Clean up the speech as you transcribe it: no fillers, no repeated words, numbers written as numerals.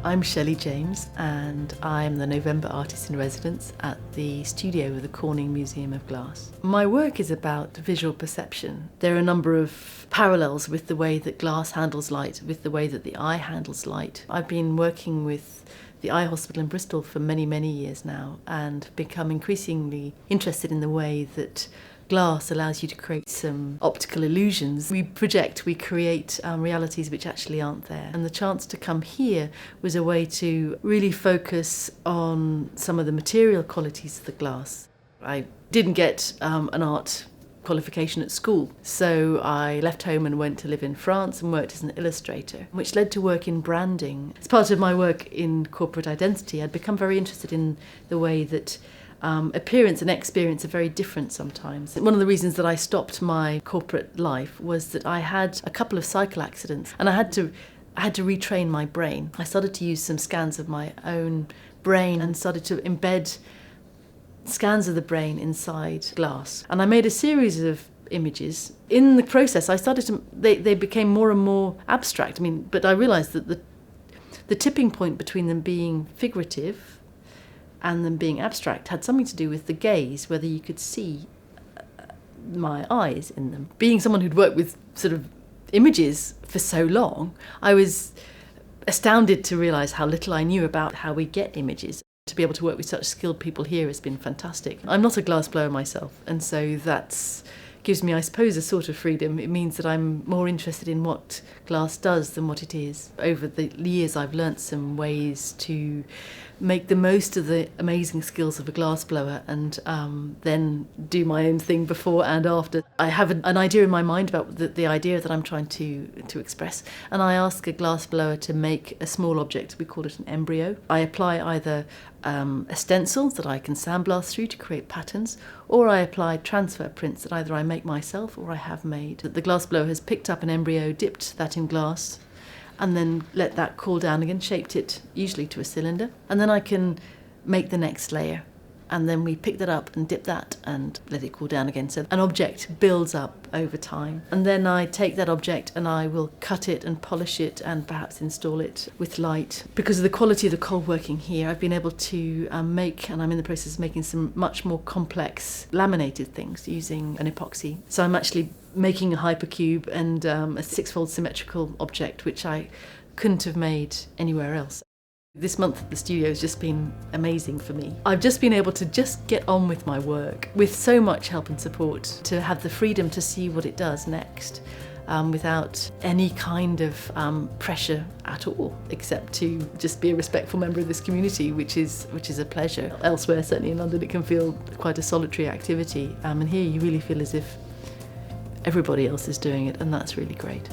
I'm Shelley James and I'm the November Artist in Residence at the studio of the Corning Museum of Glass. My work is about visual perception. There are a number of parallels with the way that glass handles light, with the way that the eye handles light. I've been working with the Eye Hospital in Bristol for many, many years now and become increasingly interested in the way that glass allows you to create some optical illusions. We project, we create realities which actually aren't there. And the chance to come here was a way to really focus on some of the material qualities of the glass. I didn't get an art qualification at school, so I left home and went to live in France and worked as an illustrator, which led to work in branding. As part of my work in corporate identity, I'd become very interested in the way that appearance and experience are very different sometimes. One of the reasons that I stopped my corporate life was that I had a couple of cycle accidents and I had to retrain my brain. I started to use some scans of my own brain and started to embed scans of the brain inside glass. And I made a series of images. In the process, they became more and more abstract. But I realised that the tipping point between them being figurative and them being abstract had something to do with the gaze, whether you could see my eyes in them. Being someone who'd worked with sort of images for so long, I was astounded to realise how little I knew about how we get images. To be able to work with such skilled people here has been fantastic. I'm not a glass blower myself, and so that gives me, I suppose, a sort of freedom. It means that I'm more interested in what glass does than what it is. Over the years, I've learnt some ways to make the most of the amazing skills of a glass blower and then do my own thing before and after. I have an idea in my mind about the idea that I'm trying to express, and I ask a glass blower to make a small object. We call it an embryo. I apply either a stencil that I can sandblast through to create patterns, or I apply transfer prints that either I make myself or I have made. The glass blower has picked up an embryo, dipped that in glass, and then let that cool down again, shaped it usually to a cylinder, and then I can make the next layer. And then we pick that up and dip that and let it cool down again. So an object builds up over time. And then I take that object and I will cut it and polish it and perhaps install it with light. Because of the quality of the cold working here, I've been able to make, and I'm in the process of making some much more complex laminated things using an epoxy. So I'm actually making a hypercube and a six-fold symmetrical object, which I couldn't have made anywhere else. This month at the studio has just been amazing for me. I've just been able to just get on with my work with so much help and support, to have the freedom to see what it does next without any kind of pressure at all, except to just be a respectful member of this community, which is a pleasure. Elsewhere, certainly in London, it can feel quite a solitary activity, and here you really feel as if everybody else is doing it, and that's really great.